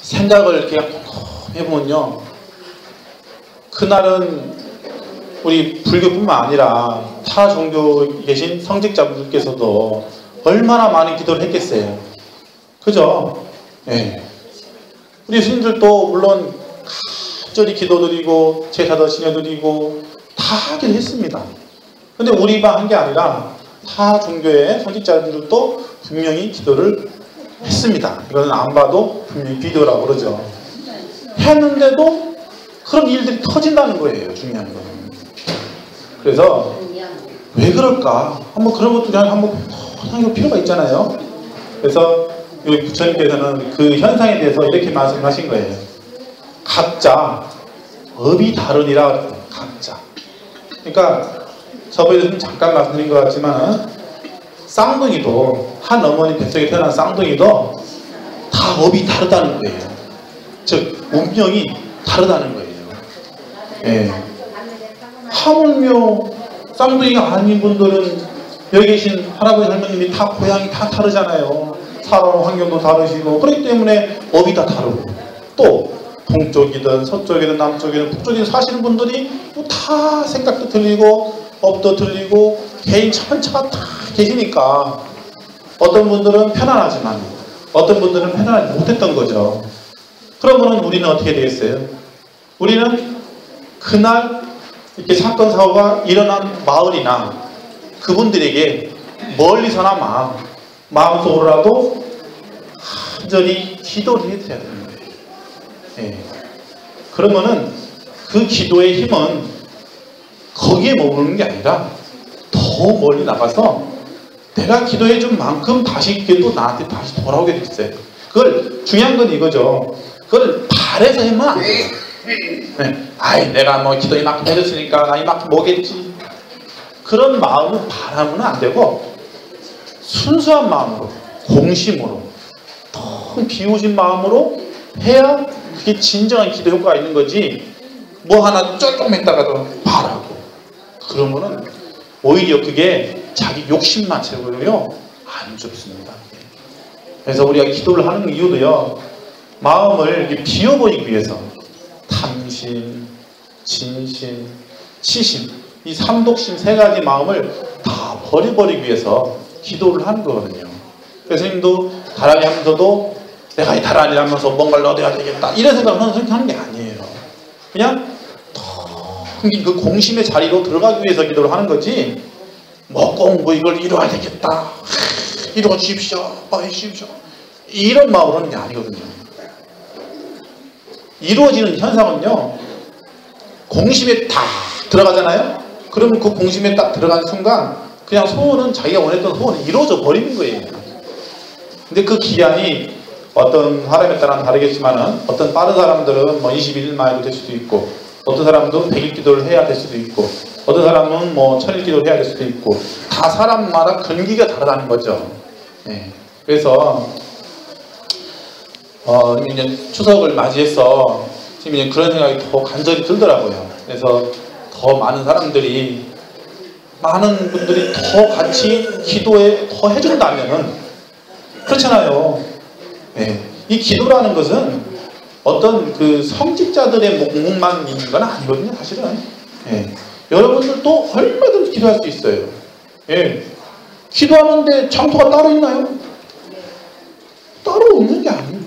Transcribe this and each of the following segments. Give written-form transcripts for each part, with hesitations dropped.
생각을 이렇게 해보면요, 그날은 우리 불교뿐만 아니라 타 종교에 계신 성직자분들께서도 얼마나 많은 기도를 했겠어요. 그죠? 예. 우리 스님들도 물론 간절히 기도드리고 제사도 지내드리고 다 하긴 했습니다. 근데 우리만 한 게 아니라 타 종교의 성직자분들도 분명히 기도를 했습니다. 이거는 안 봐도 분명히 비디오라고 그러죠. 했는데도 그런 일들이 터진다는 거예요. 중요한 거는. 그래서 왜 그럴까? 한번 그런 것도 한번 생각할 필요가 있잖아요. 그래서 여기 부처님께서는 그 현상에 대해서 이렇게 말씀하신 거예요. 각자 업이 다르니라. 각자. 그러니까 저번에도 잠깐 말씀드린 것 같지만 쌍둥이도, 한 어머니 뱃속에 태어난 쌍둥이도 다 업이 다르다는 거예요. 즉 운명이 다르다는 거예요. 예. 하물며 쌍둥이가 아닌 분들은 여기 계신 할아버지 할머님이 다 고향이 다 다르잖아요. 살아온 환경도 다르시고, 그렇기 때문에 업이 다 다르고, 또 동쪽이든 서쪽이든 남쪽이든 북쪽이든 사시는 분들이 다 생각도 틀리고 업도 틀리고 개인 천차가 다 계시니까 어떤 분들은 편안하지만 어떤 분들은 편안하지 못했던 거죠. 그러면 우리는 어떻게 되겠어요? 우리는 그날 이렇게 사건 사고가 일어난 마을이나 그분들에게 멀리서나마 마음속으로라도 간절히 기도를 해드려야 되는 거예요. 예. 그러면은 그 기도의 힘은 거기에 머무르는 게 아니라 더 멀리 나가서 내가 기도해 준 만큼 다시 또 나한테 다시 돌아오게 돼 있어요. 그걸 중요한 건 이거죠. 그걸 바래서 하면 안 돼요. 네. 아이 내가 뭐 기도 이만큼 해줬으니까 나 이만큼 뭐겠지. 그런 마음은 바라면 안 되고 순수한 마음으로, 공심으로, 텅 비우신 마음으로 해야 그게 진정한 기도 효과가 있는 거지. 뭐 하나 조금 했다가도 바라고 그러면은 오히려 그게 자기 욕심만 채우고요 안 좋습니다. 그래서 우리가 기도를 하는 이유도요, 마음을 이렇게 비워버리기 위해서 탐심, 진심, 치심, 이 삼독심 세 가지 마음을 다 버려버리기 위해서 기도를 하는 거거든요. 그래서 스님도 다란이 하면서도 내가 이 다란이를 하면서 뭔가를 얻어야 되겠다 이런 생각을 하는 게 아니에요. 그냥 그 공심의 자리로 들어가기 위해서 기도를 하는 거지, 뭐 꼭 뭐 이걸 이루어야 되겠다, 이루어 주십시오, 해 주십시오, 이런 마음으로 하는 게 아니거든요. 이루어지는 현상은요, 공심에 다 들어가잖아요. 그러면 그 공심에 딱 들어간 순간 그냥 소원은 자기가 원했던 소원이 이루어져 버리는 거예요. 근데 그 기한이 어떤 사람에 따라 다르겠지만은 어떤 빠른 사람들은 뭐 21일 만에도 될 수도 있고, 어떤 사람도 100일 기도를 해야 될 수도 있고, 어떤 사람은 뭐 1000일 기도를 해야 될 수도 있고, 다 사람마다 근기가 다르다는 거죠. 네. 그래서 이제 추석을 맞이해서 지금 이제 그런 생각이 더 간절히 들더라고요. 그래서 더 많은 사람들이, 많은 분들이 더 같이 기도에 더 해준다면은, 그렇잖아요. 네. 이 기도라는 것은 어떤 그 성직자들의 목만 있는 건 아니거든요, 사실은. 예. 여러분들도 얼마든지 기도할 수 있어요. 예. 기도하는데 장소가 따로 있나요? 따로 없는 게 아니에요.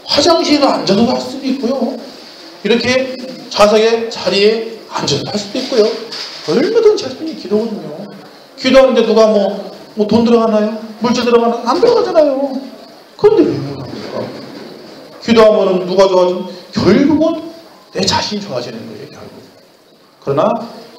화장실에 앉아서 할 수도 있고요. 이렇게 좌석의 자리에 앉아서 할 수도 있고요. 얼마든지 할 수 있는 게 기도거든요. 기도하는데 누가 뭐 돈 들어가나요? 물질 들어가나요? 안 들어가잖아요. 그런데 왜 못합니까? 기도하면 누가 좋아지면 결국은 내 자신이 좋아지는 거예요. 결국. 그러나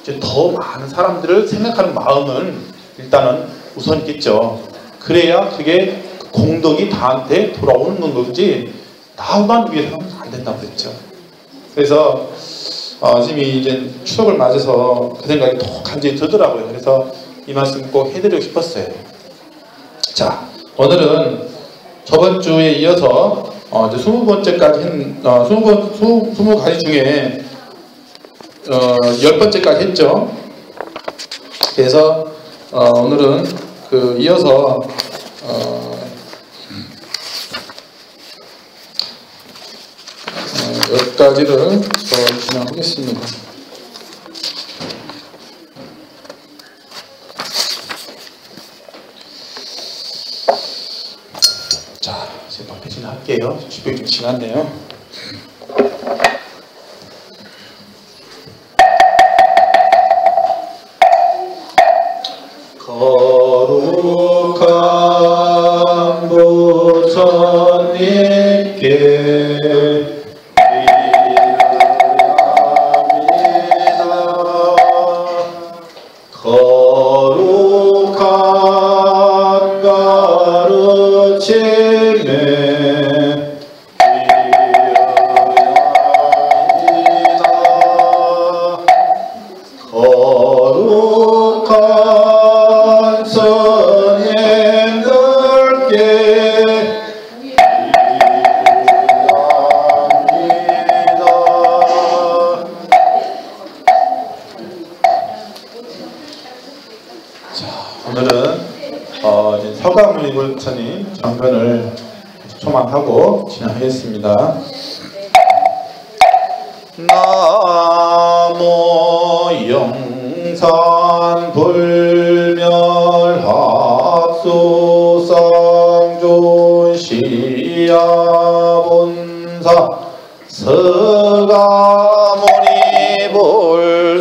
이제 더 많은 사람들을 생각하는 마음은 일단은 우선 있겠죠. 그래야 그게 공덕이 나한테 돌아오는 건 거지 나만 위해서는 안 된다고 그랬죠. 그래서 지금이 이제 추석을 맞아서 그 생각이 더 간절히 들더라고요. 그래서 이 말씀 꼭 해드리고 싶었어요. 자, 오늘은 저번 주에 이어서 이제 20번째까지 20가지 중에 10번째까지 했죠. 그래서 오늘은 그 이어서 몇 가지를 더 진행하겠습니다. 자, 이제 막 배진할게요. 10분이 좀 지났네요. 거룩한 부처님께 거룩한 가르침에 거룩한 선생들께 오늘은 서가모니 부처님 장변을 초망하고 진행하겠습니다. 나모 영산 불멸합수상존 시야본사 서가모니불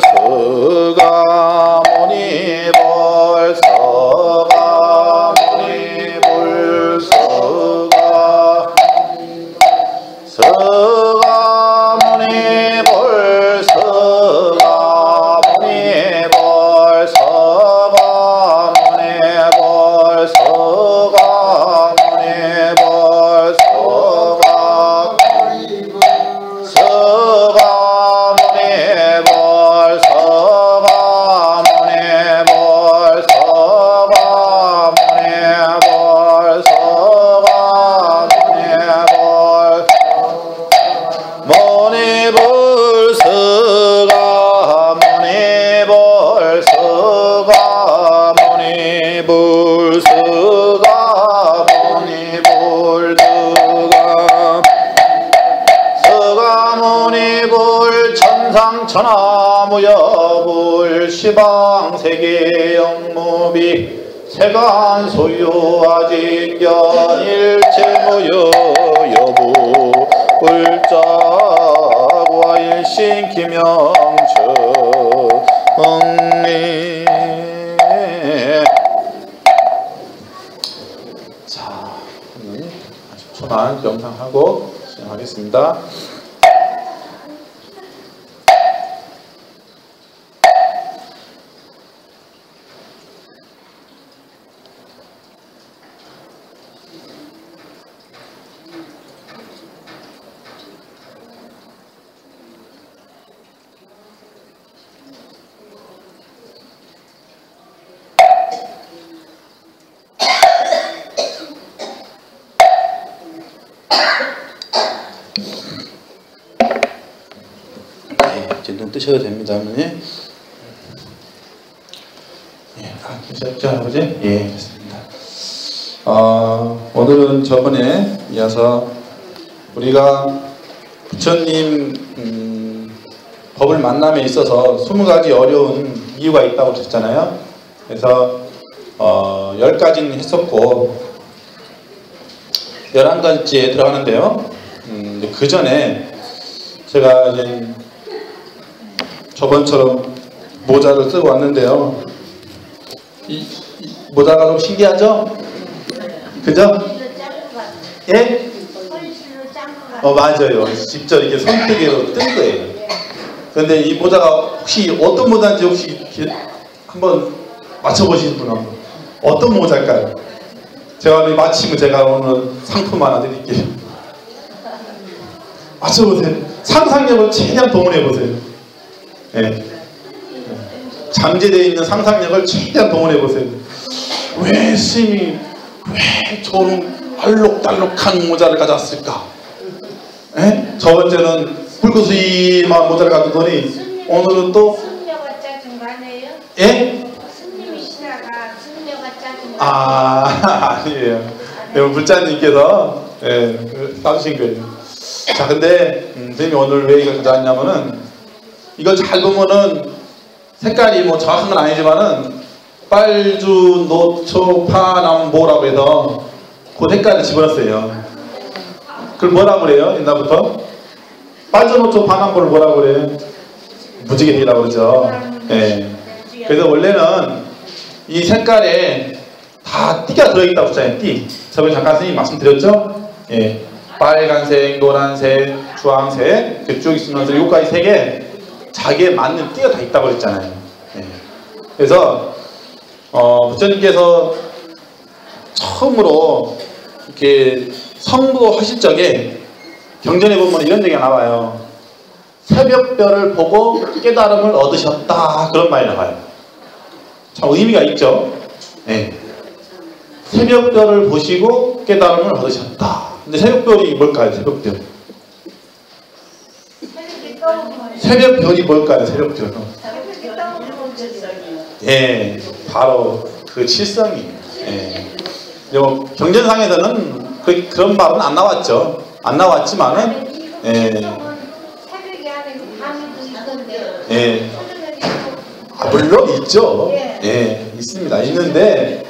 서가모니불 서가모니불 서가모니불 서가모니불 서가모니불 서가모니불 천하무여불 시방세계 영무비 세간 소유아직견 일체무여 여부 불자과 일신기명처 응리. 자, 오늘 10초만 명상하고 진행하겠습니다. 이제 눈 뜨셔도 됩니다, 어머니. 예, 계셨죠, 아버지? 예, 됐습니다. 오늘은 저번에 이어서 우리가 부처님 법을 만남에 있어서 20가지 어려운 이유가 있다고 했잖아요. 그래서 10가지는 했었고 11가지에 들어가는데요. 그 전에 제가 이제 저번처럼 모자를 쓰고 왔는데요. 이 모자가 좀 신기하죠? 그죠? 예? 맞아요. 직접 이렇게 손뜨개로 뜬 거예요. 그런데 이 모자가 혹시 어떤 모자인지 혹시 한번 맞춰보시는 분 한번. 어떤 모자일까요? 제가 마치면 제가 오늘 상품 하나 드릴게요. 맞춰보세요. 상상력을 최대한 동원해보세요. 예. 잠재되어 있는 상상력을 최대한 동원해보세요. 왜 스님이 왜 저런 알록달록한 모자를 가졌을까? 예? 저번째는 붉은수이만 모자를 가지더니 오늘은 또 승려가 짜증 많아요? 예? 스님이시다가 승려가 짜증 아니에요. 불자님께서 예, 따주신 거예요. 자, 근데 선생님이 오늘 왜 이걸 가져왔냐면은 이걸 잘 보면은 색깔이 뭐 정확한 건 아니지만은 빨주, 노초, 파남보라고 해서 그 색깔을 집어넣었어요. 그걸 뭐라고 그래요? 옛날부터? 빨주, 노초, 파남보를 뭐라고 그래요? 무지개띠라고 그러죠. 예. 그래서 원래는 이 색깔에 다 띠가 들어있다고 했잖아요. 띠. 저번에 잠깐 선생님 말씀드렸죠? 예. 빨간색, 노란색, 주황색 이렇게 쭉 있으면서 요까지 색에 자기에 맞는 띠가 다 있다고 그랬잖아요. 예. 그래서 부처님께서 처음으로 이렇게 성도하실 적에 경전에 보면 이런 얘기가 나와요. 새벽별을 보고 깨달음을 얻으셨다, 그런 말이 나와요. 참 의미가 있죠. 예. 새벽별을 보시고 깨달음을 얻으셨다. 근데 새벽별이 뭘까요? 새벽별. 새벽별이 뭘까요? 새벽별. 예, 바로 그 칠성이에요. 예. 경전상에서는 그런 말은 안 나왔죠. 안 나왔지만은, 예. 예. 아, 물론 있죠. 예, 있습니다. 있는데,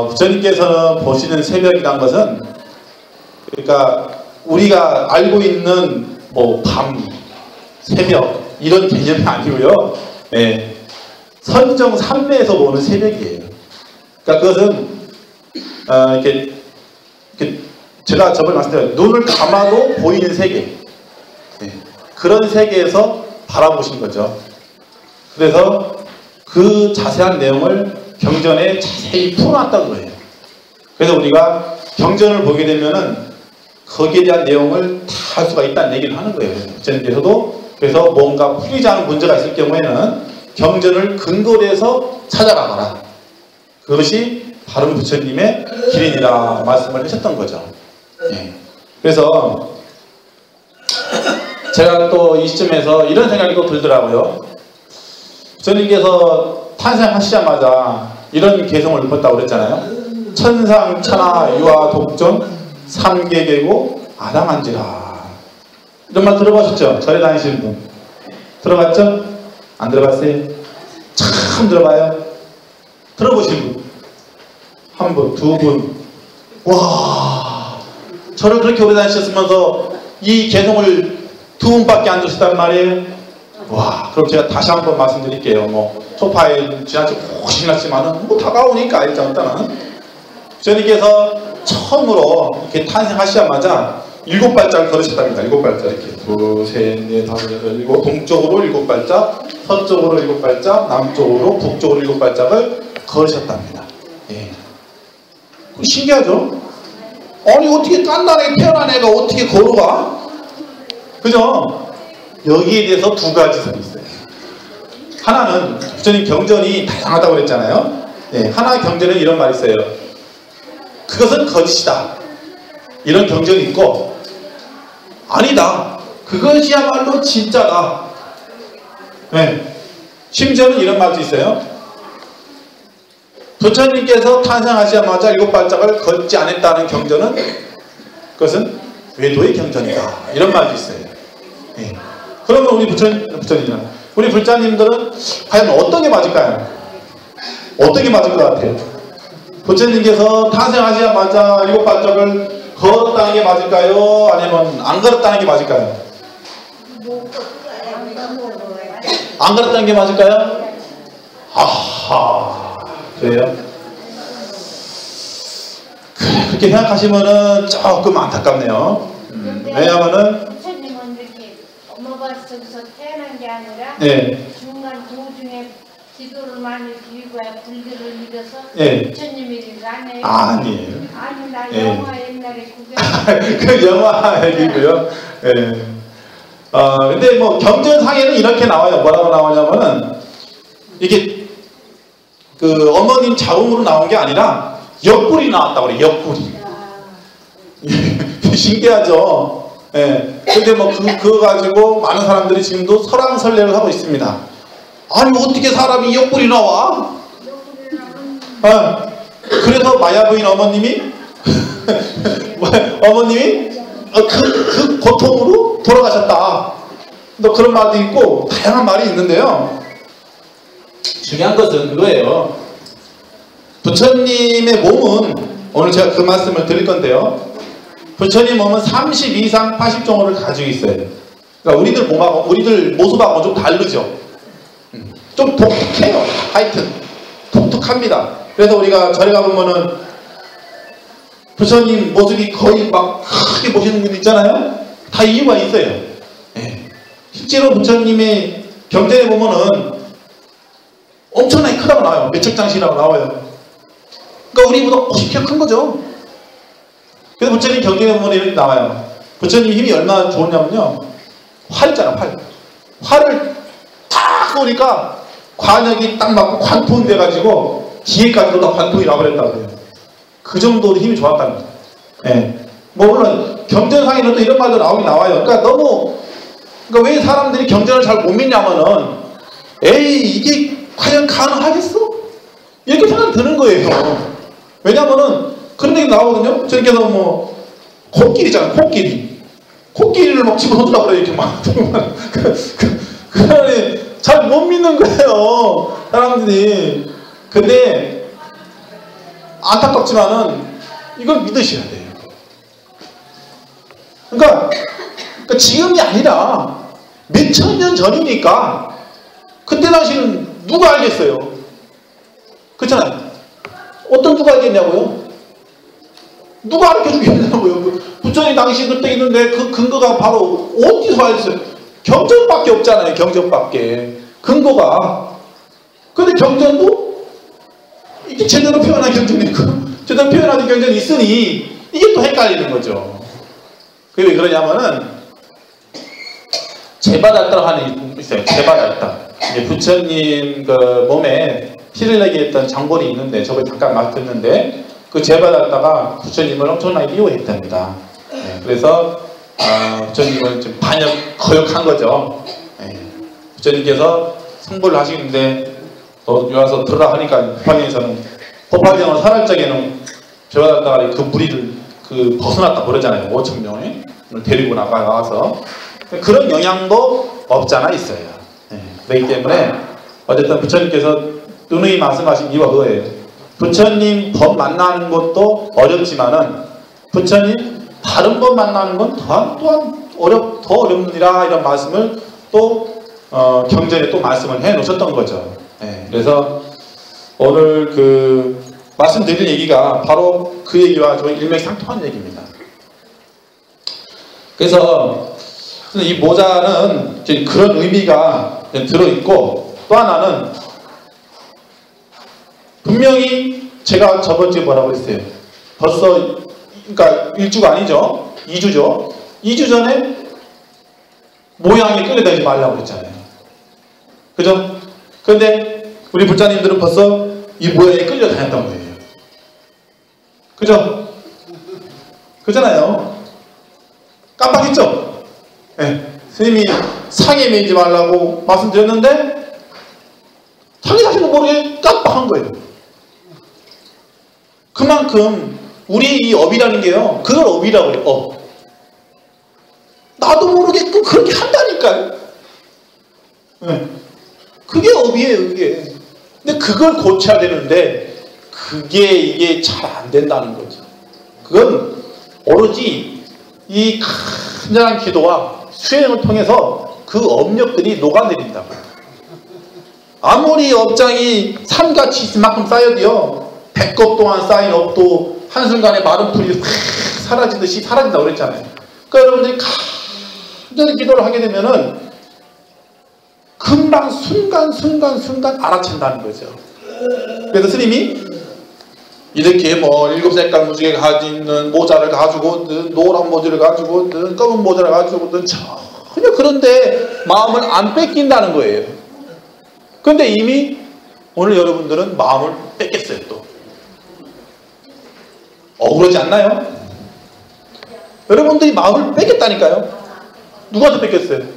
부처님께서는 보시는 새벽이란 것은, 그러니까 우리가 알고 있는 뭐 밤, 새벽 이런 개념이 아니고요. 예. 선정 삼매에서 보는 새벽이에요. 그러니까 그것은 이렇게 제가 저번에 말씀드렸죠. 눈을 감아도 보이는 세계. 예. 그런 세계에서 바라보신 거죠. 그래서 그 자세한 내용을 경전에 자세히 풀어놨다고 해요. 그래서 우리가 경전을 보게 되면은 거기에 대한 내용을 다 알 수가 있다는 얘기를 하는 거예요. 부처님께서도. 그래서 뭔가 풀리지 않은 문제가 있을 경우에는 경전을 근거로 해서 찾아가거라. 그것이 바른 부처님의 길이니라 말씀을 하셨던 거죠. 예. 그래서 제가 또 이 시점에서 이런 생각이 또 들더라고요. 부처님께서 탄생하시자마자 이런 개성을 읊었다고 그랬잖아요. 천상, 천하, 유아, 독존, 삼계계고, 아당한지라. 이런 말 들어보셨죠? 절에 다니시는 분. 들어봤죠? 안 들어봤어요? 참 들어봐요. 들어보신 분. 한 분, 두 분. 와, 절을 그렇게 오래 다니셨으면서 이 개성을 두 분밖에 안 들으셨단 말이에요. 와, 그럼 제가 다시 한번 말씀드릴게요. 뭐 소파에 지나쳐 혹시 났지만은 뭐 다가오니까 일단은 부처님께서 처음으로 이렇게 탄생하시자마자 7발짝을 걸으셨답니다. 7발짝 이렇게 둘, 셋, 넷, 다섯, 여섯, 일곱. 동쪽으로 7발짝, 서쪽으로 7발짝, 남쪽으로, 북쪽으로 7발짝을 걸으셨답니다. 예. 신기하죠? 아니 어떻게 깐난하게 태어난 애가 어떻게 걸어가? 그죠? 여기에 대해서 두 가지 설이 있어요. 하나는 부처님 경전이 다양하다고 그랬잖아요. 예, 하나 경전에 이런 말이 있어요. 그것은 거짓이다. 이런 경전이 있고, 아니다. 그것이야말로 진짜다. 네. 심지어는 이런 말도 있어요. 부처님께서 탄생하시자마자 7발짝을 걷지 않았다는 경전은 그것은 외도의 경전이다. 이런 말도 있어요. 네. 그러면 우리 우리 불자님들은 과연 어떤 게 맞을까요? 어떤 게 맞을 것 같아요? 부처님께서 탄생하시자마자 7발짝을 걸었다는 게 맞을까요? 아니면 안 걸었다는 게 맞을까요? 안 걸었다는 게 맞을까요? 아하, 그래요? 그렇게 생각하시면은 조금 안타깝네요. 왜냐하면은 부처님은 이렇게 엄마 뱃속에서 태어난 게 아니라 네. 중간 도중에 기도를 많이 드리고 불교를 믿어서 네. 부처님이 아니에요. 아니에요. 아니 나 네. 영화 옛날에 구경. 그 영화 얘기고요. 예. 근데 뭐 경전상에는 이렇게 나와요. 뭐라고 나오냐면은 이게 그 어머님 자궁으로 나온 게 아니라 옆구리 나왔다고 그래. 옆구리. 신기하죠. 예. 근데 뭐 그거 가지고 많은 사람들이 지금도 설왕설래를 하고 있습니다. 아니 어떻게 사람이 옆구리 나와? 그래서 마야 부인 어머님이 그 고통으로 돌아가셨다. 또 그런 말도 있고 다양한 말이 있는데요. 중요한 것은 그거예요. 부처님의 몸은 오늘 제가 그 말씀을 드릴 건데요. 부처님 몸은 30 이상 80종호를 가지고 있어요. 그러니까 우리들 몸하고 우리들 모습하고 좀 다르죠. 좀 독특해요. 하여튼 독특합니다. 그래서 우리가 절에 가보면은 부처님 모습이 거의 막 크게 보시는 분 있잖아요. 다 이유가 있어요. 네. 실제로 부처님의 경전에 보면은 엄청나게 크다고 나와요. 매척장신이라고 나와요. 그러니까 우리보다 50kg 큰 거죠. 그래서 부처님 경전에 보면 이렇게 나와요. 부처님 힘이 얼마나 좋냐면요. 활 있잖아, 활. 활을 탁 쏘니까 관역이 딱 맞고 관통이 돼가지고 뒤에까지도 다 관통이 나버렸다고 해요. 그 정도로 힘이 좋았다는 거예요. 네. 뭐 물론 경전상에는 또 이런 말도 나오긴 나와요. 그러니까 너무 왜 사람들이 경전을 잘 못 믿냐면은 에이 이게 과연 가능하겠어? 이렇게 생각이 드는 거예요. 왜냐면은 그런 얘기 나오거든요. 저렇게서 뭐 코끼리잖아요. 코끼리를 막 집어넣으려고 그래요. 이렇게 막 그 잘 못 믿는 거예요. 사람들이. 근데 안타깝지만은 이걸 믿으셔야 돼요. 그러니까 지금이 아니라 몇천 년 전이니까 그때 당시는 누가 알겠어요? 그렇잖아요. 어떤 누가 알겠냐고요? 누가 알려 주겠냐고요? 부처님 당시 그때 있는데 그 근거가 바로 어디서 알겠어요? 경전밖에 없잖아요. 경전밖에. 근거가. 근데 경전도 이게 제대로 표현한 경전이 있고 제대로 표현하는 경전이 있으니 이게 또 헷갈리는 거죠. 그게 왜 그러냐면은 제바달다라고 하는 게 있어요. 제바달다. 부처님 그 몸에 피를 내게 했던 장본이 있는데 저걸 잠깐 맡았는데 그 제바달다가 부처님을 엄청나게 미워했답니다. 네, 그래서 부처님은 좀 거역한 거죠. 네, 부처님께서 성불을 하시는데 여기 와서 들어라 하니까 법화경에서는 법화경을 살할 적에는 제바달다가 그 무리를 벗어났다 그러잖아요. 5,000명을 데리고 나가서 그런 영향도 없잖아 있어요. 네, 그렇기 때문에 어쨌든 부처님께서 누누이 말씀하신 이유가 그거예요. 부처님 법 만나는 것도 어렵지만은 부처님 다른 법 만나는 건 또한 더 어렵느니라 이런 말씀을 또 경전에 또 말씀을 해 놓으셨던 거죠. 네, 그래서 오늘 말씀드린 얘기가 바로 그 얘기와 좀 일맥상통한 얘기입니다. 그래서 이 모자는 그런 의미가 들어있고 또 하나는 분명히 제가 저번주에 뭐라고 했어요. 벌써 그러니까 1주가 아니죠. 2주죠. 2주 전에 모양에 끌려다니지 말라고 그랬잖아요. 그죠? 그런데 우리 불자님들은 벌써 이 모양에 끌려다녔단 거예요. 그죠? 그잖아요. 깜빡했죠? 네. 스님이 상에 매이지 말라고 말씀드렸는데 자기 자신도 모르게 깜빡한 거예요. 그만큼 우리 이 업이라는 게요. 그걸 업이라고 해요. 업. 나도 모르게끔 그렇게 한다니까요. 네. 그게 업이에요. 그게. 근데 그걸 고쳐야 되는데 이게 잘 안 된다는 거죠. 그건 오로지 이 간절한 기도와 수행을 통해서 그 업력들이 녹아내린다고요. 아무리 업장이 산같이 있을 만큼 쌓여도요. 배꼽 동안 쌓인 업도 한순간에 마른 풀이 사라지듯이 사라진다고 그랬잖아요. 그러니까 여러분들이 간절히 기도를 하게 되면은 금방 순간 알아챈다는 거죠. 그래서 스님이 이렇게 뭐 7색깔 무지개 가지는 모자를 가지고든 노란 모자를 가지고든 검은 모자를 가지고든 전혀 그런데 마음을 안 뺏긴다는 거예요. 그런데 이미 오늘 여러분들은 마음을 뺏겼어요. 또 억울하지 않나요? 여러분들이 마음을 뺏겼다니까요. 누구한테 뺏겼어요?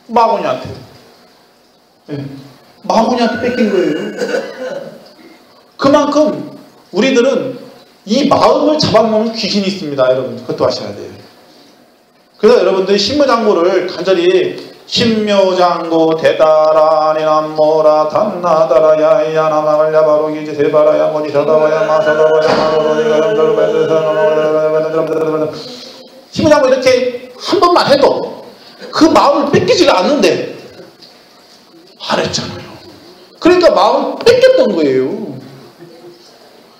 마구니한테. 네. 마구니한테 뺏긴 거예요. 그만큼 우리들은 이 마음을 잡아먹는 귀신이 있습니다. 여러분 그것도 아셔야 돼요. 그래서 여러분들이 신묘장구를 간절히 신묘장구 대다라니 남모라 단나다라 야이야 나마갈야 바로기지 세바라야 모니 서다와야 마서다와야 마로로니가 신묘장구 이렇게 한 번만 해도 그 마음을 뺏기지가 않는데 안 했잖아요. 그러니까 마음을 뺏겼던 거예요.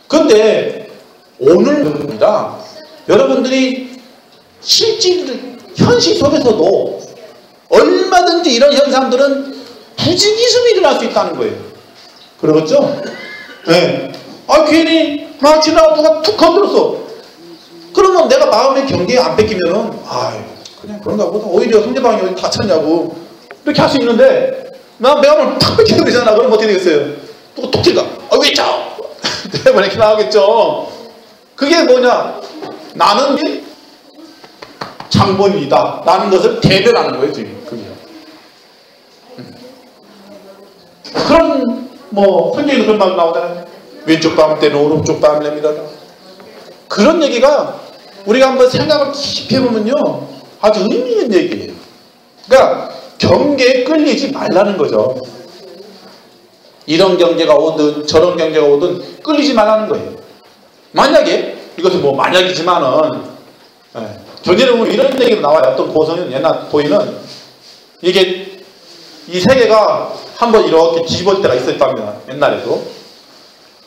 그런데 오늘입니다. 여러분들이 실질 현실 속에서도 얼마든지 이런 현상들은 부지기수이 일어날 수 있다는 거예요. 그렇죠? 네. 아 괜히 막 지나가 누가 툭 건드렸어. 그러면 내가 마음의 경계에 안 뺏기면은 그냥 그런가 보다. 오히려 상대방이 어디 다쳤냐고 이렇게 할 수 있는데 나 마음을 탁 뺏기는 거잖아. 그럼 어떻게 되겠어요? 누가 툭 튀가. 왜 쳐? 대번에 이렇게 나오겠죠. 그게 뭐냐? 나는 장본인이다 라는 것을 대변하는 거예요. 지금 그게. 그런 성경에도 그런 말 나오잖아요. 왼쪽 뺨 때는 오른쪽 뺨을 내밀어라. 그런 얘기가 우리가 한번 생각을 깊이 해보면요 아주 의미 있는 얘기예요. 그러니까 경계에 끌리지 말라는 거죠. 이런 경계가 오든 저런 경계가 오든 끌리지 말라는 거예요. 만약에 이것은 만약이지만은 전제를 보면 이런 얘기도 나와요. 어떤 고성인 옛날 도인은 이게 이 세계가 한번 이렇게 뒤집어질 때가 있었다면 옛날에도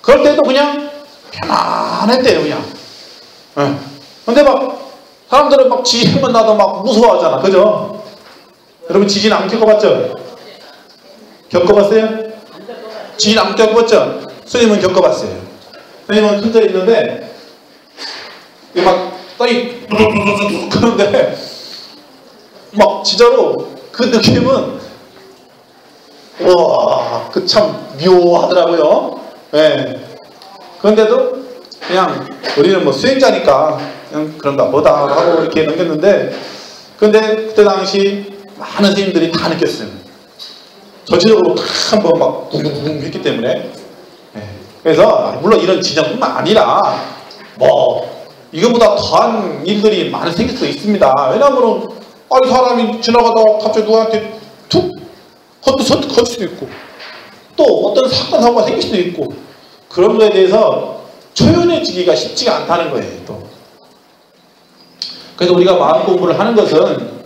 그럴 때도 그냥 편안했대요. 그냥. 근데 사람들은 지진만 나도 무서워하잖아. 그죠? 여러분 지진 안 겪어봤죠? 겪어봤어요? 지진 안 겪어봤죠? 스님은 겪어봤어요. 스님은 큰 절에 있는데 이게 땅이 그런데 진짜로 그 느낌은 와, 그 참 묘하더라고요. 그런데도 그냥 우리는 수행자니까 그냥 그런가 보다 하고 이렇게 넘겼는데 근데 그때 당시 많은 스님들이 다 느꼈어요. 전체적으로 다 한번 붕붕붕 했기 때문에 그래서 물론 이런 지정뿐만 아니라 이거보다 더한 일들이 많이 생길 수 있습니다. 왜냐하면 사람이 지나가다가 갑자기 누구한테 툭 선뜻 걸 수도 있고 또 어떤 사고가 생길 수도 있고 그런 거에 대해서 초연해지기가 쉽지가 않다는 거예요. 또. 그래서 우리가 마음 공부를 하는 것은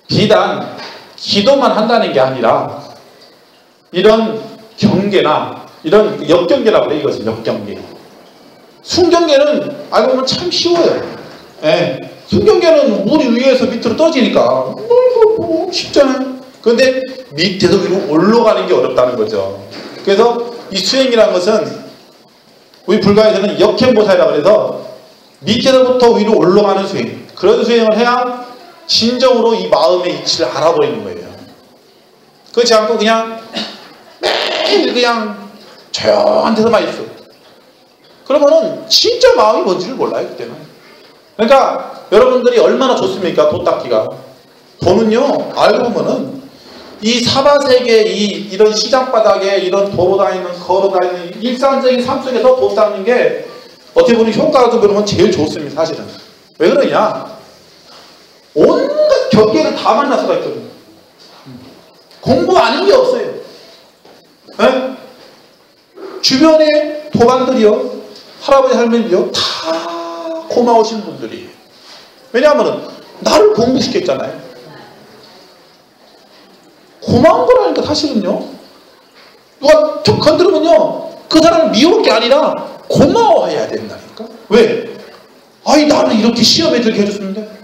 비단 기도만 한다는 게 아니라 이런 경계나 이런 역경계라고 그래요. 이것은 역경계. 순경계는 알고 보면 참 쉬워요. 순경계는 물이 위에서 밑으로 떠지니까 쉽잖아요. 그런데 밑에서 위로 올라가는 게 어렵다는 거죠. 그래서 이 수행이라는 것은 우리 불가에서는 역행보살이라고 해서 밑에서부터 위로 올라가는 수행, 그런 수행을 해야 진정으로 이 마음의 이치를 알아버리는 거예요. 그렇지 않고 그냥 매일 그냥 조용한 데서만 있어. 그러면은 진짜 마음이 뭔지를 몰라요. 그때는. 그러니까 여러분들이 얼마나 좋습니까? 돈 닦기가. 돈은요 알고 보면은 이 사바세계 이런 시장바닥에 이런 도로다니는 걸어다니는 일상적인 삶 속에서 돈 닦는 게 어떻게 보면 효과도 그러면 제일 좋습니다. 사실은. 왜 그러냐? 온갖 경계를 다 만날 수가 있거든요. 공부 아닌 게 없어요. 주변에 도반들이요, 할아버지 할머니요 다 고마우신 분들이에요. 왜냐하면 나를 공부시켰잖아요. 고마운 거라니까. 사실은요 누가 툭 건드리면요 그 사람을 미울 게 아니라 고마워해야 된다니까. 왜? 나는 이렇게 시험에 들게 해줬는데.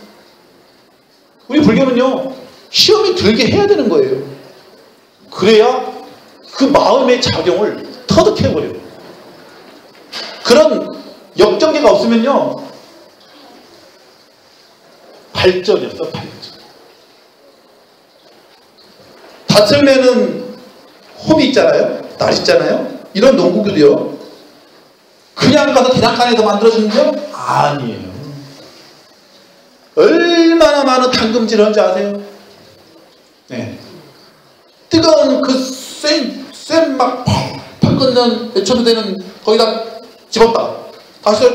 우리 불교는요 시험에 들게 해야 되는 거예요. 그래야 그 마음의 작용을 터득해버려요. 그런 역전계가 없으면요 발전이 없어. 발전. 닷을 매는 홈이 있잖아요. 날 있잖아요. 이런 농구구도요 그냥 가서 대장간에서 만들어주는 건 아니에요. 얼마나 많은 당금질을 하는지 아세요? 뜨거운 그 센 막 팍팍 끓는 몇 초도 되는 거기다 집었다가 가서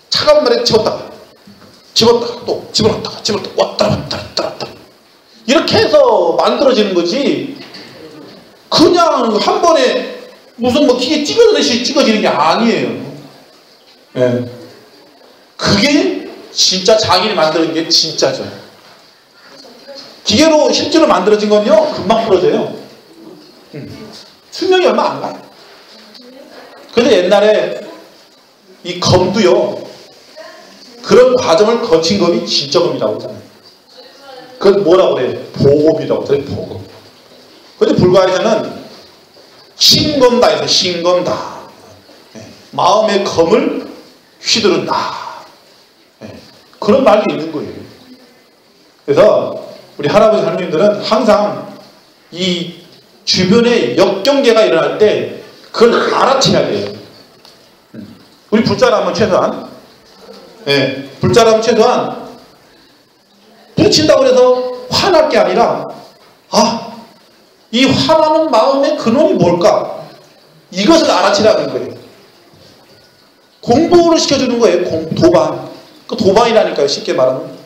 차가운 물에 집었다가 또 집어넣었다가 왔다 갔다 이렇게 해서 만들어지는 거지, 그냥 한 번에 무슨 뭐 기계 찍어내듯이 찍어지는 게 아니에요. 예. 그게 진짜 자기를 만드는 게 진짜죠. 기계로 실제로 만들어진 건요 금방 풀어져요. 수명이 얼마 안 가요. 근데 옛날에 이 검도요, 그런 과정을 거친 검이 진짜 검이라고 하잖아요. 그건 뭐라고 그래요? 보검이라고 그래요. 보검. 근데 불가에서는 신검다 해서 신검다. 마음의 검을 휘두른다. 그런 말이 있는 거예요. 그래서 우리 할아버지 할머님들은 항상 이 주변에 역경계가 일어날 때 그걸 알아채야 돼요. 우리 불자라면 최소한, 불자라면 최소한 부딪힌다고 해서 화날 게 아니라, 이 화나는 마음의 근원이 뭘까? 이것을 알아채라는 거예요. 공부를 시켜주는 거예요. 도반. 그 도반이라니까요, 쉽게 말하면.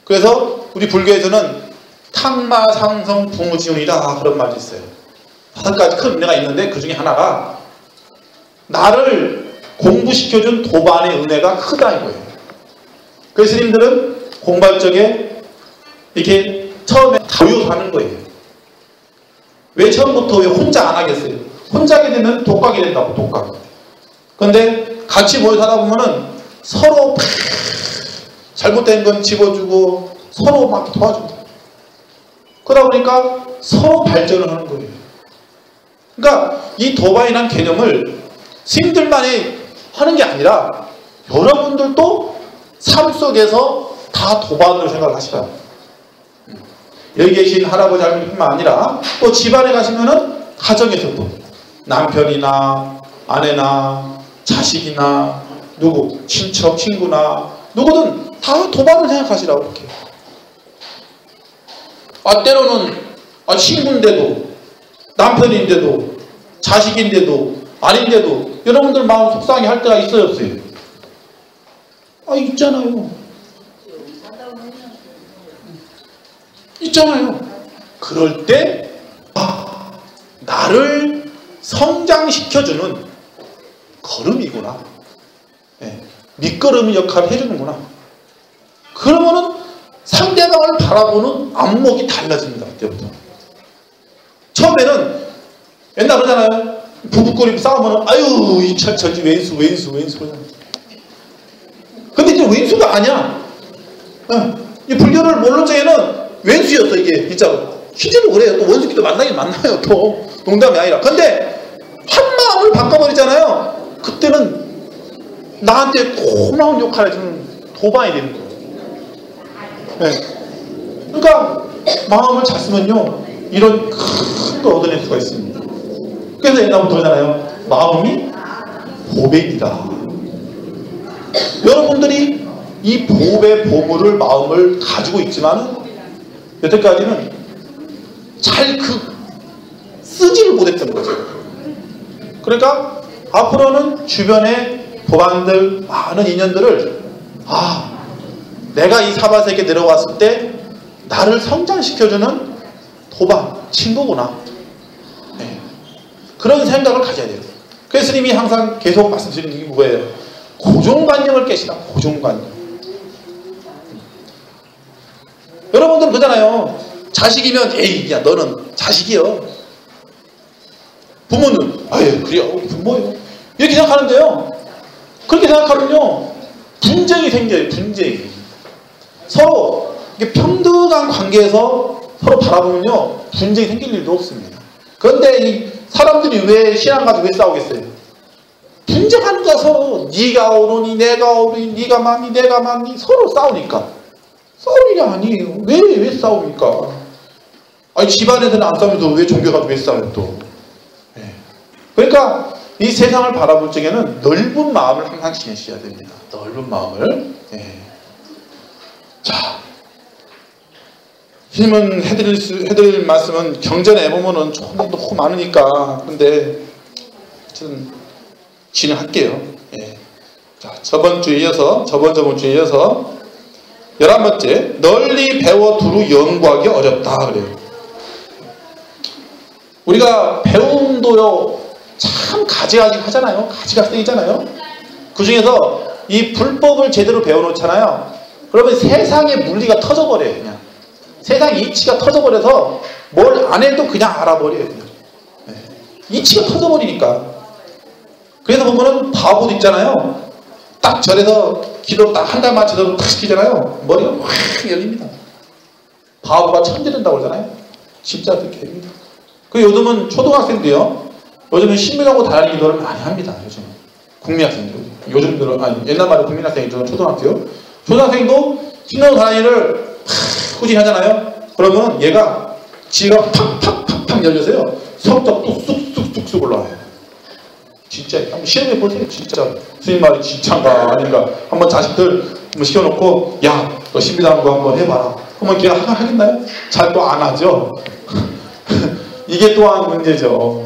그래서 우리 불교에서는 탕마상성 부무지운이다 그런 말이 있어요. 5가지 큰 은혜가 있는데 그 중에 하나가 나를 공부시켜준 도반의 은혜가 크다 이거예요. 그래서 스님들은 공부할 적에 이렇게 처음에 모여서 거예요. 왜 처음부터 왜 혼자 안 하겠어요? 혼자 하게 되면 독각이 된다고, 독각. 그런데 같이 모여서 하다 보면은 서로 잘못된 건 집어주고 서로 막 도와준다. 그러다 보니까 서로 발전을 하는 거예요. 그러니까 이 도반이라는 개념을 스님들만이 하는 게 아니라 여러분들도 삶 속에서 다 도반으로 생각을 하시라. 여기 계신 할아버지 할머니뿐만 아니라 또 집안에 가시면은 가정에서도 남편이나 아내나 자식이나 누구 친척 친구나 누구든 다 도반을 생각하시라고 이렇게. 때로는 친구인데도 남편인데도 자식인데도 아닌데도 여러분들 마음 속상해 할 때가 있어요, 없어요? 있잖아요. 있잖아요. 그럴 때 나를 성장시켜주는 걸음이구나. 밑거름 역할을 해주는구나. 그러면은 상대방을 바라보는 안목이 달라집니다. 그때부터. 처음에는 옛날 그러잖아요. 부부끼리 싸우면은 아유 이 저지 왼수. 근데 이제 왼수가 아니야. 이 불교를 모르는 적에는 왼수였어 이게 진짜로. 실제로 그래요. 또 원수끼리 만나긴 만나요. 또 농담이 아니라. 근데 한 마음을 바꿔버리잖아요. 그때는 나한테 고마운 역할을 해주는 도반이 되는 거예요. 그러니까 마음을 잘 쓰면요 이런 큰 걸 얻어낼 수가 있습니다. 그래서 옛날부터 그러잖아요. 마음이 보배이다. 여러분들이 이 보배 보물을 마음을 가지고 있지만 여태까지는 잘 쓰지를 못했던 거죠. 그러니까 앞으로는 주변의 도반들 많은 인연들을 내가 이 사바세계에 내려왔을 때 나를 성장시켜주는 도반 친구구나. 그런 생각을 가져야 돼요. 그래서 스님이 항상 계속 말씀드리는 게 뭐예요? 고정관념을 깨시라. 고정관념. 여러분들은 그러잖아요. 자식이면 에이 야 너는 자식이요. 부모는 아유 그래요 부모요. 이렇게 생각하는데요. 그렇게 생각하면요 분쟁이 생겨요. 분쟁이. 서로 평등한 관계에서 서로 바라보면요 분쟁이 생길 일도 없습니다. 그런데 이 사람들이 왜 신앙 가지고 왜 싸우겠어요? 분쟁하는 거야. 서로 네가 옳으니 내가 옳으니 네가 맞니 내가 맞니 서로 싸우니까. 싸울 일이 아니에요. 왜 싸웁니까? 집안에서는 안 싸우면서 왜 종교 가지고 왜 싸워요 또. 그러니까 이 세상을 바라볼 적에는 넓은 마음을 항상 지내셔야 됩니다. 넓은 마음을. 자, 힘은 해드릴 말씀은 경전에 보면은 조금 너무 많으니까 근데 저는 진행할게요. 자, 저번 주에 이어서 11번째 널리 배워 두루 연구하기 어렵다 그래요. 우리가 배움도요 참 가지가지 하잖아요. 가지각색이잖아요. 그 중에서 이 불법을 제대로 배워놓잖아요. 그러면 세상의 물리가 터져버려요. 그냥 세상의 이치가 터져버려서 뭘 안 해도 그냥 알아버려요. 그냥. 네. 이치가 터져버리니까. 그래서 보면은 바보도 있잖아요. 딱 절에서 기도 딱 한 달만 제대로 탁 시키잖아요. 머리가 확 열립니다. 바보가 천재 된다고 그러잖아요. 진짜 그렇게 됩니다. 그 요즘은 초등학생도요. 요즘은 신명하고 다른 기도를 많이 합니다. 요즘 국민학생들. 요즘들은 아니 옛날 말에 국민학생이죠. 초등학교요. 초등학생도 신명하고 다른이를 꾸준히 하잖아요. 그러면 얘가 지가 팍팍팍팍 열려서요. 성적도 쑥쑥쑥쑥 올라와요. 진짜 한번 시험해 보세요. 진짜 스님 말이 진짜인가 아닌가 한번 자식들 한번 시켜놓고 야 너 신비당구 한번 해봐라. 그러면 걔가 하겠나요? 잘 또 안 하죠. 이게 또한 문제죠.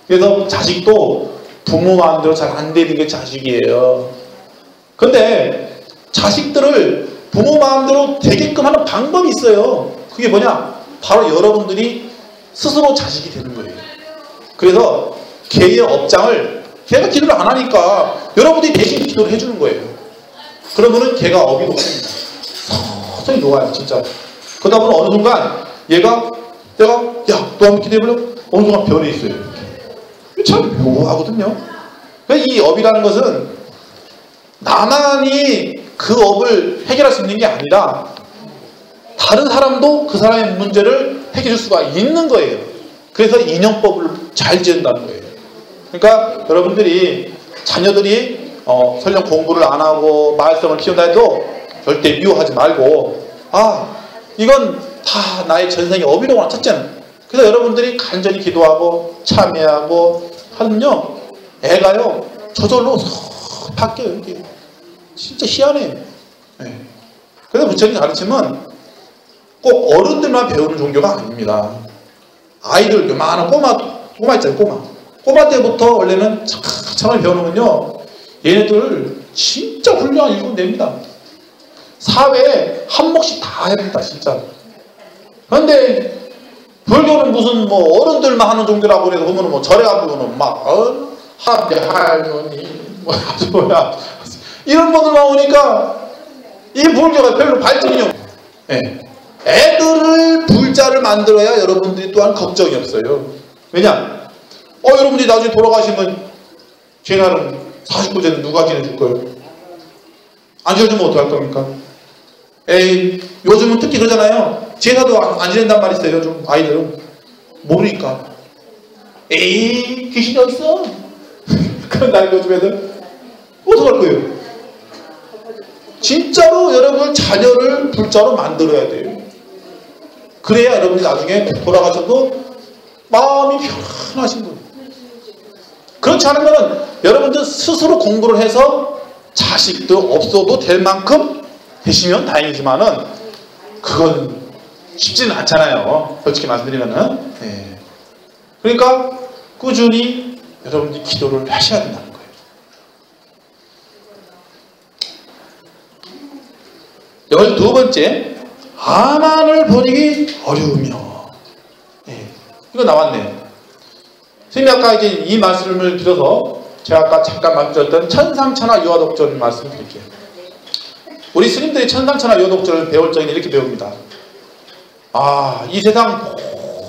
그래서 자식도 부모 마음대로 잘 안 되는 게 자식이에요. 근데 자식들을 부모 마음대로 되게끔 하는 방법이 있어요. 그게 뭐냐? 바로 여러분들이 스스로 자식이 되는 거예요. 그래서 걔의 업장을 걔가 기도를 안 하니까 여러분들이 대신 기도를 해주는 거예요. 그러면은 걔가 업이 녹습니다. 서서히 녹아요. 진짜. 그러다 보면 어느 순간 얘가 내가 야 너 한번 기도해볼래? 어느 순간 변해 있어요. 참 묘하거든요. 이 업이라는 것은 나만이 그 업을 해결할 수 있는 게 아니라 다른 사람도 그 사람의 문제를 해결할 수가 있는 거예요. 그래서 인연법을 잘 지은다는 거예요. 그러니까 여러분들이 자녀들이 설령 공부를 안 하고 마을성을 키운다 해도 절대 미워하지 말고 이건 다 나의 전생의 업이라고 첫째는. 그래서 여러분들이 간절히 기도하고 참여하고 하면요 애가요 저절로 쏙 바뀌어요. 이게 진짜 희한해요. 네. 그래서 부처님 가르침은 꼭 어른들만 배우는 종교가 아닙니다. 아이들 요만한 꼬마 있잖아요. 꼬마 때부터 원래는 차근차근 배워놓으면요 얘네들 진짜 훌륭한 일꾼 됩니다. 사회에 한 몫씩 다 해봅니다. 진짜. 그런데 불교는 무슨 뭐 어른들만 하는 종교라고 해서 보면 뭐 절에 가보면 막 할머니 뭐 뭐야 이런 분들만 오니까 이 불교가 별로 발전이 없어요. 네. 애들을 불자를 만들어야 여러분들이 또한 걱정이 없어요. 왜냐? 여러분들이 나중에 돌아가시면 제 나름 49세는 누가 지내줄 거예요? 안 지내주면 어떡할 겁니까? 에이 요즘은 특히 그러잖아요. 제사도 안 지낸단 말이 있어요. 요즘 아이들은 모르니까 에이 귀신이 어딨어? 그런 날 요즘 애들 어떡할 거예요? 진짜로 여러분 자녀를 불자로 만들어야 돼요. 그래야 여러분이 나중에 돌아가셔도 마음이 편안하신 거예요. 그렇지 않으면 여러분들 스스로 공부를 해서 자식도 없어도 될 만큼 되시면 다행이지만은 그건 쉽지는 않잖아요. 솔직히 말씀드리면은. 네. 그러니까 꾸준히 여러분들이 기도를 하셔야 된다는 거예요. 12번째 아만을 버리기 어려우며. 네. 이거 나왔네요. 선생님이 아까 이제 이 말씀을 드려서 제가 아까 잠깐 말씀드렸던 천상천하 유화독전 말씀드릴게요. 우리 스님들이 천상천하 유화독전을 배울 적에는 이렇게 배웁니다. 이 세상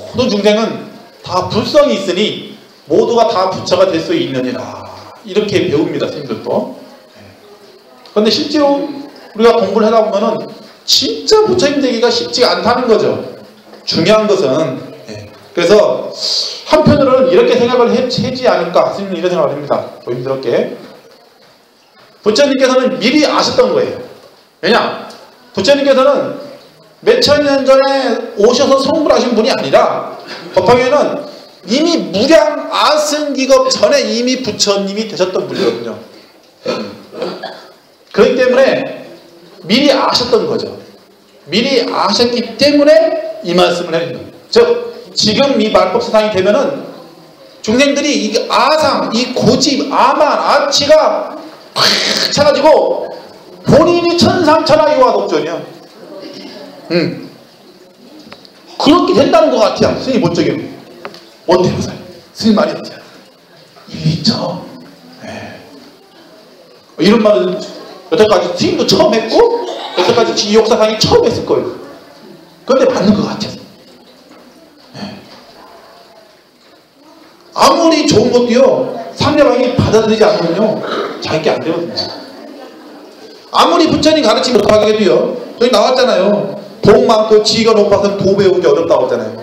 모든 중생은 다 불성이 있으니 모두가 다 부처가 될 수 있느니라. 이렇게 배웁니다. 스님들도. 그런데 실제로 우리가 공부를 하다 보면은 진짜 부처님 되기가 쉽지가 않다는 거죠. 중요한 것은. 그래서 한편으로는 이렇게 생각을 해지 않을까. 스님은 이런 생각을 합니다. 조심스럽게. 부처님께서는 미리 아셨던 거예요. 왜냐? 부처님께서는 몇천 년 전에 오셔서 성불하신 분이 아니라 법화계는 이미 무량 아승기겁 전에 이미 부처님이 되셨던 분이거든요. 그렇기 때문에 미리 아셨던 거죠. 미리 아셨기 때문에 이 말씀을 해야 됩니다. 즉 지금 이 말법 세상이 되면은 중생들이 이 아상, 이 고집, 아만, 아치가 꽉 차가지고 본인이 천상천하 유아독전이야. 그렇게 된다는 것 같아요. 스님 본 적이 어때요? 스님 말이 어때요? 일리죠. 이런 말은 여태까지 스님도 처음 했고 여태까지 이 역사상이 처음 했을 거예요. 그런데 맞는 것 같아요. 아무리 좋은 것도요 상대방이 받아들이지 않으면요 자기 게 안 되거든요. 아무리 부처님 가르치면 못하게 해도요, 저희 나왔잖아요. 돈 많고 지위가 높아서는 도 배우기 어렵다고 했잖아요.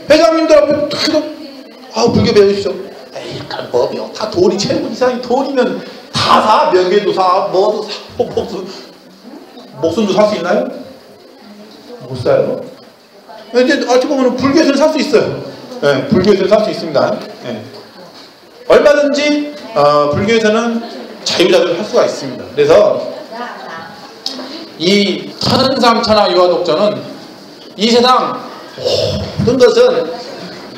회장님들 앞에 불교 배우시죠. 에이, 뭐요? 다 돈이 최고 이상이 돈이면 다 사. 명예도 사, 뭐도 사, 목숨도 살 수 있나요? 못 사요. 이제 어찌 보면 불교에서는 살 수 있어요. 불교에서는 살 수 있습니다. 얼마든지 불교에서는 자유자재로 할 수가 있습니다. 그래서 이 천상천하 유아독전은 이 세상 모든 것은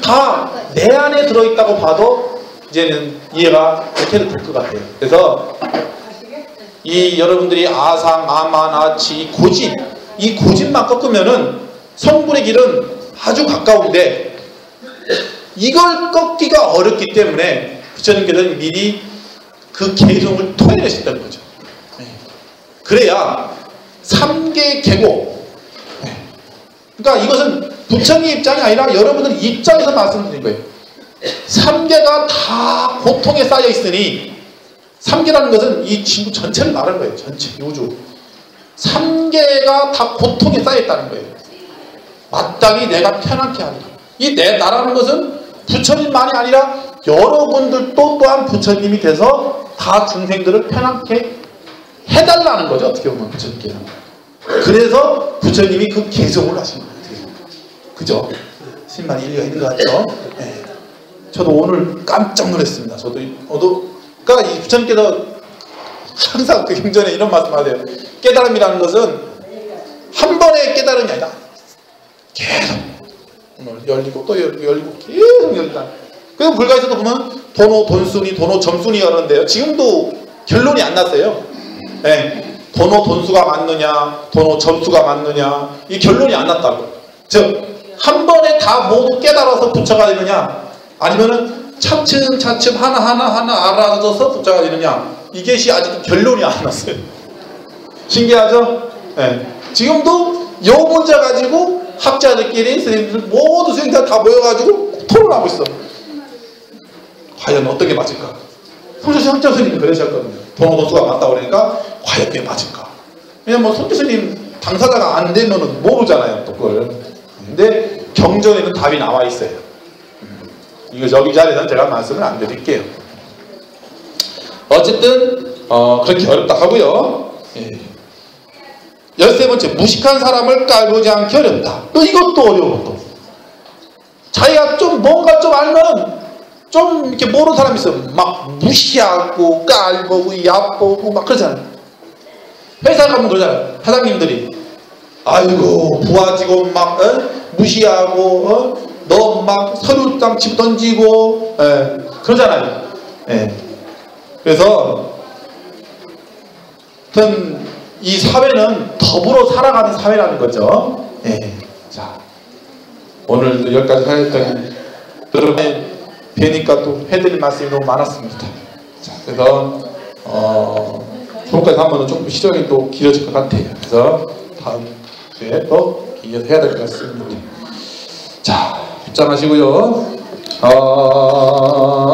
다 내 안에 들어있다고 봐도 이제는 이해가 못해도 될 것 같아요. 그래서 이 여러분들이 아상, 아만, 아치, 고집, 이 고집만 꺾으면은 성불의 길은 아주 가까운데 이걸 꺾기가 어렵기 때문에 부처님께서는 미리 그 개성을 토해내셨다는 거죠. 그래야 3계 계고, 그러니까 이것은 부처님 입장이 아니라 여러분들 입장에서 말씀드린 거예요. 3계가 다 고통에 쌓여 있으니 3계라는 것은 이 지구 전체를 말하는 거예요. 전체 우주 3계가 다 고통에 쌓여 있다는 거예요. 마땅히 내가 편안케 하리라. 이 내 나라는 것은 부처님만이 아니라 여러분들도 또한 부처님이 돼서 다 중생들을 편안케 해달라는 거죠. 어떻게 보면 부처님께는. 그래서 부처님이 그 개성을 하신 거예요. 그죠? 신만 일리가 있는 것 같죠? 저도 오늘 깜짝 놀랐습니다. 그러니까 이 부처님께서 항상 그 경전에 이런 말씀하세요. 깨달음이라는 것은 한 번의 깨달음이 아니라 계속 열리고 또 열리고 계속 열린다. 그래서 불가에서도 보면 도노, 돈순이, 도노, 점순이 그러는데요. 지금도 결론이 안 났어요. 도노, 돈수가 맞느냐, 도노, 점수가 맞느냐, 이 결론이 안 났다고. 즉 한 번에 다 모두 깨달아서 부처가 되느냐, 아니면은 차츰차츰 하나하나 알아서 부처가 되느냐, 이것이 아직 결론이 안 났어요. 신기하죠? 지금도 요 문제 가지고 학자들끼리 선생님들 모두 선생님들 다 모여가지고 토론하고 있어. 과연 어떻게 맞을까? 성철 선생님이 그러셨거든요. 도노, 돈수가 맞다고 그러니까 과연 그게 맞을까? 왜냐면 손 교수님 당사자가 안 되면은 모르잖아요, 또 그걸. 근데 경전에는 답이 나와 있어요. 이거 여기 자리에는 제가 말씀을 안 드릴게요. 어쨌든 그렇게 어렵다 하고요. 13번째, 무식한 사람을 깔보지 않기 어렵다. 또 이것도 어려워. 또 자기가 좀 뭔가 좀 알면 좀 이렇게 모르는 사람이 있으면 막 무시하고 깔보고 얕보고 막 그러잖아요. 회사 가면 그러잖아요. 사장님들이 아이고 부하 직원 막 무시하고 너 막 서류장 집 던지고 그러잖아요. 그래서 이 사회는 더불어 살아가는 사회라는 거죠. 자, 오늘도 여기까지 하였더니 여러분 뵈니까 또 해드릴 말씀이 너무 많았습니다. 자, 그래서 조금까지 하면 조금 시정이 또 길어질 것 같아요. 그래서 다음 주에 또 이어서 해야 될 것 같습니다. 자, 입장하시고요.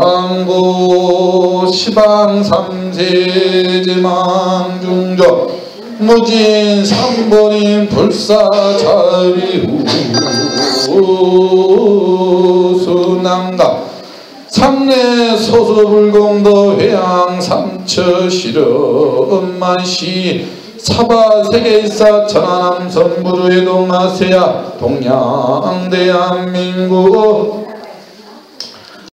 안고 시방 삼세제망 중조 무진 삼본인 불사자리후 수남다 삼례 소수불공도 회양 삼처 실험만시 사바 세계일사 천하남선 부두의 동아세야 동양 대한민국